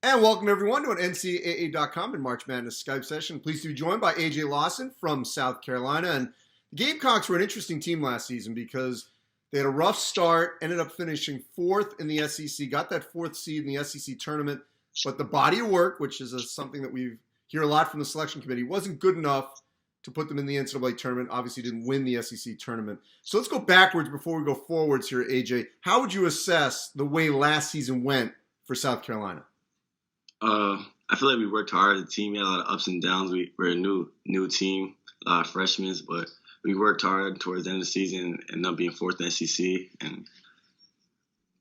And welcome everyone to an NCAA.com and March Madness Skype session. Pleased to be joined by AJ Lawson from South Carolina. And the Gamecocks were an interesting team last season because they had a rough start, ended up finishing fourth in the SEC, got that fourth seed in the SEC tournament, but the body of work, which is something that we hear a lot from the selection committee, wasn't good enough to put them in the NCAA tournament. Obviously didn't win the SEC tournament. So let's go backwards before we go forwards here, AJ. How would you assess the way last season went for South Carolina? I feel like we worked hard as a team. We had a lot of ups and downs. We're a new team, a lot of freshmen, but we worked hard towards the end of the season and ended up being fourth in the SEC and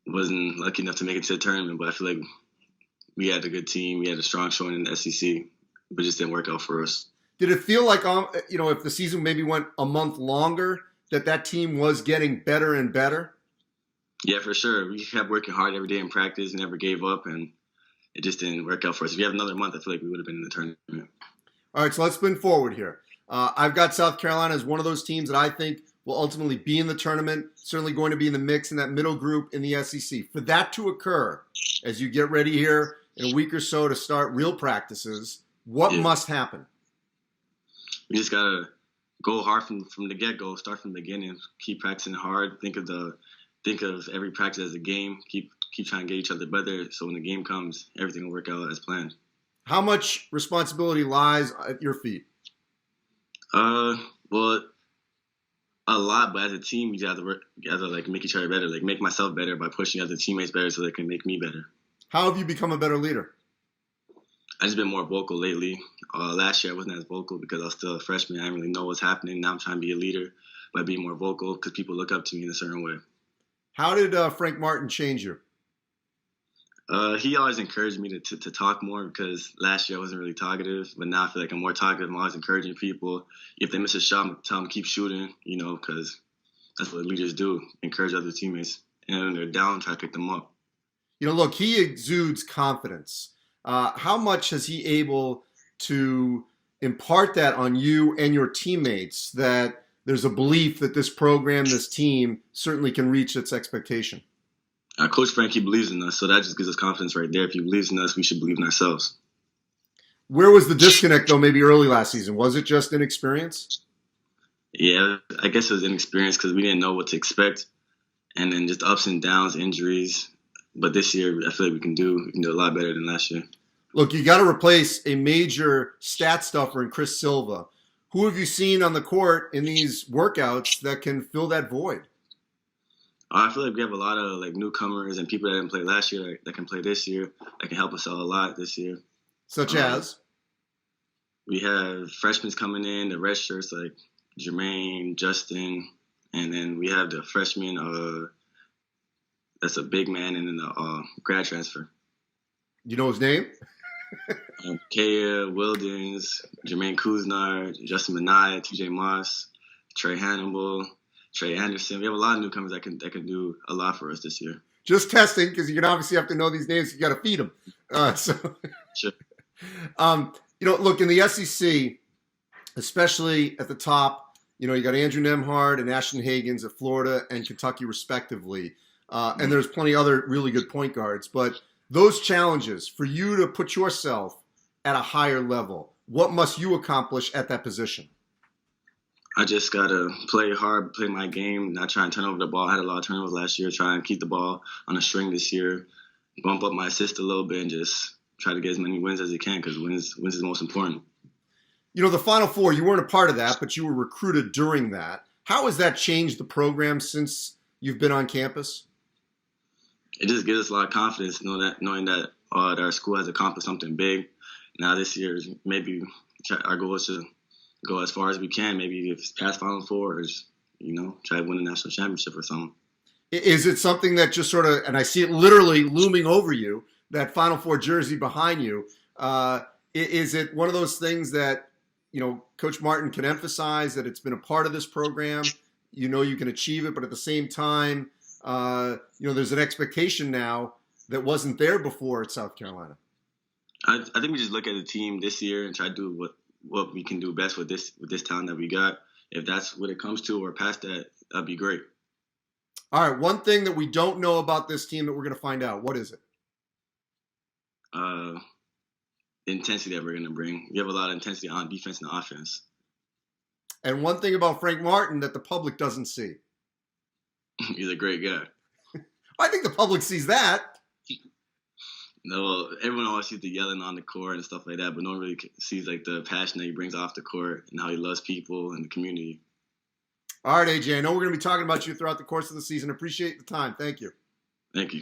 wasn't lucky enough to make it to the tournament. But I feel like we had a good team. We had a strong showing in the SEC, but it just didn't work out for us. Did it feel like, if the season maybe went a month longer, that team was getting better and better? Yeah, for sure. We kept working hard every day in practice, never gave up, and it just didn't work out for us. If we have another month, I feel like we would have been in the tournament. All right, so let's spin forward here. I've got South Carolina as one of those teams that I think will ultimately be in the tournament, certainly going to be in the mix in that middle group in the SEC. For that to occur, as you get ready here in a week or so to start real practices, what must happen? We just got to go hard from the get-go, start from the beginning, keep practicing hard, think of every practice as a game, keep trying to get each other better so when the game comes, everything will work out as planned. How much responsibility lies at your feet? Well, a lot, but as a team, you have to work together, make each other better, make myself better by pushing other teammates better so they can make me better. How have you become a better leader? I've just been more vocal lately. Last year I wasn't as vocal because I was still a freshman. I didn't really know what's happening. Now I'm trying to be a leader by being more vocal because people look up to me in a certain way. How did Frank Martin change you? He always encouraged me to talk more because last year I wasn't really talkative, but now I feel like I'm more talkative. I'm always encouraging people. If they miss a shot, I'm tell them keep shooting, because that's what leaders do, encourage other teammates. And when they're down, try to pick them up. Look, he exudes confidence. How much has he able to impart that on you and your teammates that there's a belief that this program, this team, certainly can reach its expectation? Coach Frank, he believes in us, so that just gives us confidence right there. If he believes in us, we should believe in ourselves. Where was the disconnect, though, maybe early last season? Was it just inexperience? Yeah, I guess it was inexperience because we didn't know what to expect, and then just ups and downs, injuries. But this year, I feel like we can do a lot better than last year. Look, you got to replace a major stat stuffer in Chris Silva. Who have you seen on the court in these workouts that can fill that void? I feel like we have a lot of newcomers and people that didn't play last year that can play this year, that can help us out a lot this year. Such as? We have freshmen coming in, the red shirts like Jermaine, Justin, and then we have the freshman that's a big man, and then the grad transfer. You know his name? Kaya, Wildens, Jermaine Kuznar, Justin Minaya, TJ Moss, Trey Hannibal, Trey Anderson. We have a lot of newcomers that can do a lot for us this year. Just testing, because you're going to obviously have to know these names. You got to feed them. Sure. Look, in the SEC, especially at the top, you got Andrew Nemhard and Ashton Hagans at Florida and Kentucky, respectively. And there's plenty other really good point guards. But those challenges, for you to put yourself at a higher level, what must you accomplish at that position? I just got to play hard, play my game, not try and turn over the ball. I had a lot of turnovers last year, try and keep the ball on a string this year, bump up my assist a little bit, and just try to get as many wins as I can because wins is the most important. The Final Four, you weren't a part of that, but you were recruited during that. How has that changed the program since you've been on campus? It just gives us a lot of confidence knowing that our school has accomplished something big. Now this year, maybe our goal is to go as far as we can. Maybe if it's past Final Four, or just, try to win a national championship or something. Is it something that just sort of, and I see it literally looming over you, that Final Four jersey behind you, is it one of those things that, Coach Martin can emphasize that it's been a part of this program, you can achieve it, but at the same time, there's an expectation now that wasn't there before at South Carolina? I think we just look at the team this year and try to do what we can do best with this talent that we got. If that's what it comes to or past that, that'd be great. All right, one thing that we don't know about this team that we're going to find out. What is it? Uh, the intensity that we're going to bring. We have a lot of intensity on defense and offense. And one thing about Frank Martin that the public doesn't see. He's a great guy. I think the public sees that. No, everyone always sees the yelling on the court and stuff like that, but no one really sees like the passion that he brings off the court and how he loves people and the community. All right, AJ, I know we're going to be talking about you throughout the course of the season. Appreciate the time. Thank you. Thank you.